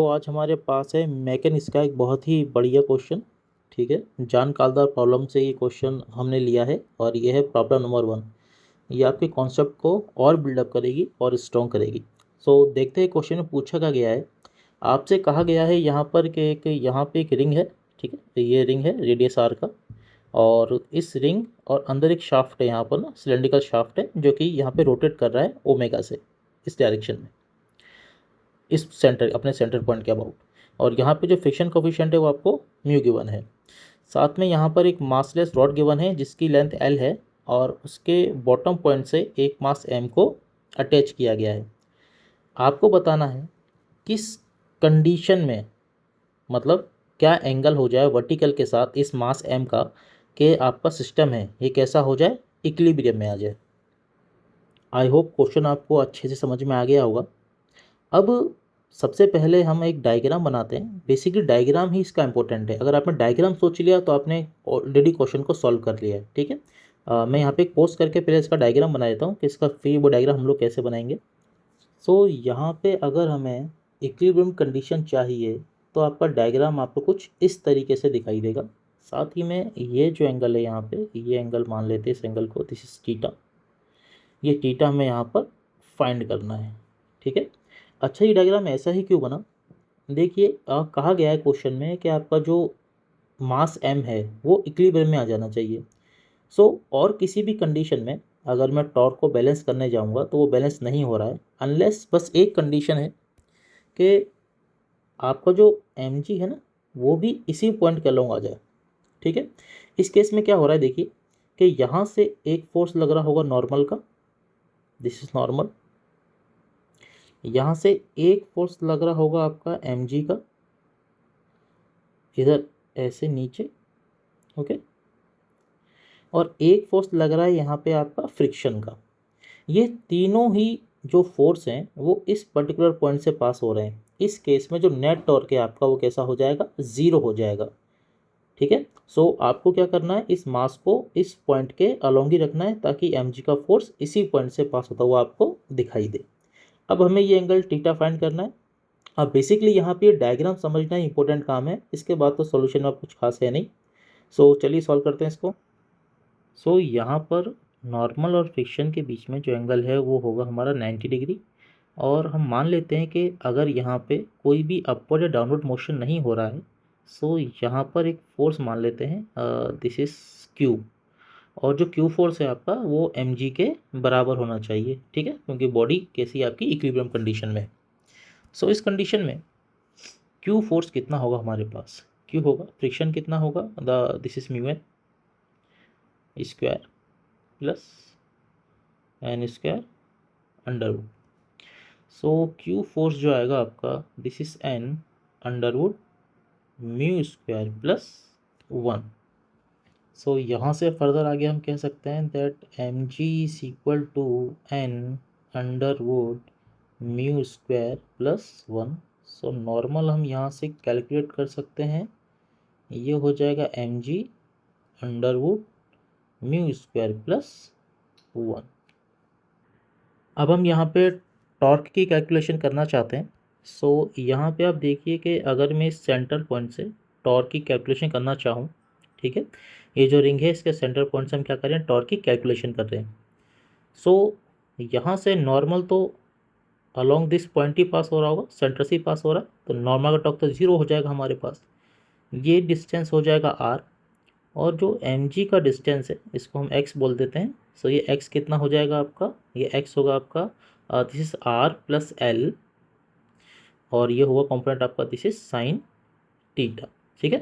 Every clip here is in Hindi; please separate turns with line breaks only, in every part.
आज हमारे पास है मैकेनिक्स का एक बहुत ही बढ़िया क्वेश्चन। ठीक है, जॉन काल्दार प्रॉब्लम से ये क्वेश्चन हमने लिया है और ये है प्रॉब्लम नंबर 1। ये आपके कॉन्सेप्ट को और बिल्डअप करेगी और स्ट्रॉन्ग करेगी। देखते हैं क्वेश्चन में पूछा क्या गया है। आपसे कहा गया है यहाँ पर कि एक यहाँ पे एक रिंग है। ठीक है, तो ये रिंग है रेडियस आर का, और इस रिंग और अंदर एक शाफ्ट है, यहाँ पर ना सिलेंड्रिकल शाफ्ट है जो कि यहाँ पे रोटेट कर रहा है ओमेगा से इस डायरेक्शन में, इस सेंटर अपने सेंटर पॉइंट के अबाउट। और यहाँ पे जो फ्रिक्शन कोफिशिएंट है वो आपको म्यू गिवन है। साथ में यहाँ पर एक मासलेस रॉड गिवन है जिसकी लेंथ एल है और उसके बॉटम पॉइंट से एक मास एम को अटैच किया गया है। आपको बताना है किस कंडीशन में, मतलब क्या एंगल हो जाए वर्टिकल के साथ इस मास एम का, कि आपका सिस्टम है ये कैसा हो जाए, इक्विलिब्रियम में आ जाए। आई होप क्वेश्चन आपको अच्छे से समझ में आ गया होगा। अब सबसे पहले हम एक डायग्राम बनाते हैं। बेसिकली डायग्राम ही इसका इंपॉर्टेंट है। अगर आपने डायग्राम सोच लिया तो आपने ऑलरेडी क्वेश्चन को सॉल्व कर लिया है। ठीक है, मैं यहाँ पे एक पोस्ट करके पहले इसका डायग्राम बना देता हूँ कि इसका फिर वो डायग्राम हम लोग कैसे बनाएंगे। यहाँ पे अगर हमें इक्विलिब्रियम कंडीशन चाहिए तो आपका डायग्राम आपको कुछ इस तरीके से दिखाई देगा। साथ ही में ये जो एंगल है यहाँ पे, ये एंगल मान लेते हैं, इस एंगल को दिस इज टीटा। ये टीटा हमें यहाँ पर फाइंड करना है। ठीक है, अच्छा ये डायग्राम ऐसा ही क्यों बना? देखिए, कहा गया है क्वेश्चन में कि आपका जो मास एम है वो इक्विलिब्रियम में आ जाना चाहिए। और किसी भी कंडीशन में अगर मैं टॉर्क को बैलेंस करने जाऊंगा तो वो बैलेंस नहीं हो रहा है, अनलेस बस एक कंडीशन है कि आपका जो एम जी है ना वो भी इसी पॉइंट के अलोंग आ जाए। ठीक है, इस केस में क्या हो रहा है, देखिए कि यहाँ से एक फोर्स लग रहा होगा नॉर्मल का, दिस इज नॉर्मल। यहाँ से एक फोर्स लग रहा होगा आपका एम जी का, इधर ऐसे नीचे। ओके, और एक फोर्स लग रहा है यहाँ पे आपका फ्रिक्शन का। ये तीनों ही जो फोर्स हैं वो इस पर्टिकुलर पॉइंट से पास हो रहे हैं। इस केस में जो नेट टॉर्क है आपका वो कैसा हो जाएगा, ज़ीरो हो जाएगा। ठीक है, आपको क्या करना है, इस मास को इस पॉइंट के अलोंग ही रखना है ताकि एम जी का फोर्स इसी पॉइंट से पास होता हुआ आपको दिखाई दे। अब हमें ये एंगल थीटा फाइंड करना है। अब बेसिकली यहाँ पे डायग्राम समझना ही इंपॉर्टेंट काम है, इसके बाद तो सॉल्यूशन में कुछ खास है नहीं। चलिए सॉल्व करते हैं इसको। यहाँ पर नॉर्मल और फ्रिक्शन के बीच में जो एंगल है वो होगा हमारा 90 डिग्री। और हम मान लेते हैं कि अगर यहाँ पे कोई भी अपवर्ड या डाउनवर्ड मोशन नहीं हो रहा है, यहाँ पर एक फोर्स मान लेते हैं, दिस इज क्यू। और जो क्यू फोर्स है आपका वो एम जी के बराबर होना चाहिए। ठीक है, क्योंकि बॉडी कैसी आपकी इक्विलिब्रियम कंडीशन में है। इस कंडीशन में क्यू फोर्स कितना होगा हमारे पास, क्यू होगा फ्रिक्शन कितना होगा, this is mu N square plus N square under root. क्यू फोर्स जो आएगा आपका, this is N under root mu square plus 1। यहाँ से फर्दर आगे हम कह सकते हैं that M G is equal to N under root mu square plus 1। Normal हम यहाँ से कैलकुलेट कर सकते हैं, ये हो जाएगा एम जी अंडरवुड म्यू स्क्वायर प्लस 1। अब हम यहाँ पे टॉर्क की कैलकुलेशन करना चाहते हैं। यहाँ पे आप देखिए कि अगर मैं इस सेंटर पॉइंट से टॉर्क की कैलकुलेशन करना चाहूँ, ठीक है, ये जो रिंग है इसके सेंटर पॉइंट से हम क्या कर रहे हैं, टॉर्क की कैलकुलेशन कर रहे हैं। यहाँ से नॉर्मल तो अलोंग दिस पॉइंट ही पास हो रहा होगा, सेंटर से ही पास हो रहा है, तो नॉर्मल का टॉर्क तो ज़ीरो हो जाएगा हमारे पास। ये डिस्टेंस हो जाएगा आर, और जो एम जी का डिस्टेंस है इसको हम एक्स बोल देते हैं। ये एक्स कितना हो जाएगा आपका, ये एक्स होगा आपका this is R plus L, और ये होगा कॉम्पोनेंट आपका दिस इज साइन टीटा। ठीक है,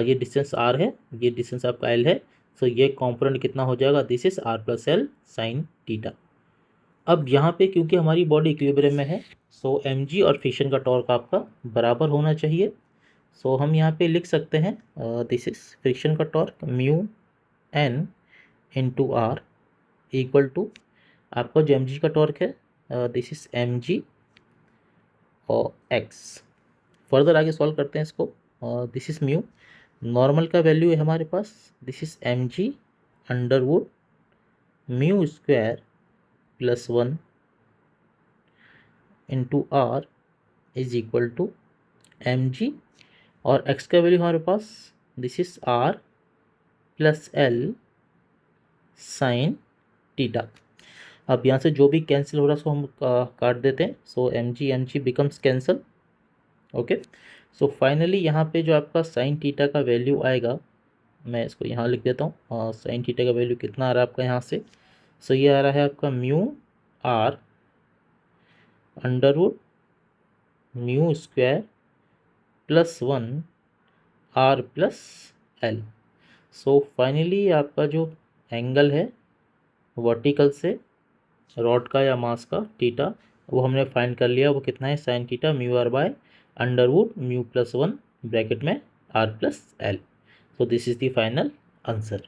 ये डिस्टेंस आर है, ये डिस्टेंस आपका एल है। ये कॉम्पोनेंट कितना हो जाएगा, this is R plus L sine theta. अब यहाँ पे क्योंकि हमारी बॉडी इक्विलिब्रियम में है, एम जी और फ्रिक्शन का टॉर्क आपका बराबर होना चाहिए। हम यहाँ पे लिख सकते हैं दिस इज फ्रिक्शन का torque mu N into R equal to आपका जो एम जी का टॉर्क है, दिस इज एम जी और एक्स। फर्दर आगे सॉल्व करते हैं इसको। दिस इज म्यू, नॉर्मल का वैल्यू है हमारे पास, this is m ji under root mu square plus 1 into r is equal to mg और x का वैल्यू हमारे पास this is r plus l sine theta. अब यहाँ से जो भी कैंसिल हो रहा है उसको हम काट देते हैं। So m g becomes cancel. Okay, so finally यहाँ पे जो आपका साइन थीटा का वैल्यू आएगा, मैं इसको यहाँ लिख देता हूँ। साइन थीटा का वैल्यू कितना आ रहा है आपका यहाँ से? सो ये आ रहा है आपका mu R under root mu square plus 1 R plus L. So finally आपका जो एंगल है वर्टिकल से रॉड का या मास का थीटा, वो हमने फाइंड कर लिया। वो कितना है? Sine theta mu r by under root mu plus 1 bracket में r plus L. So this is the final answer.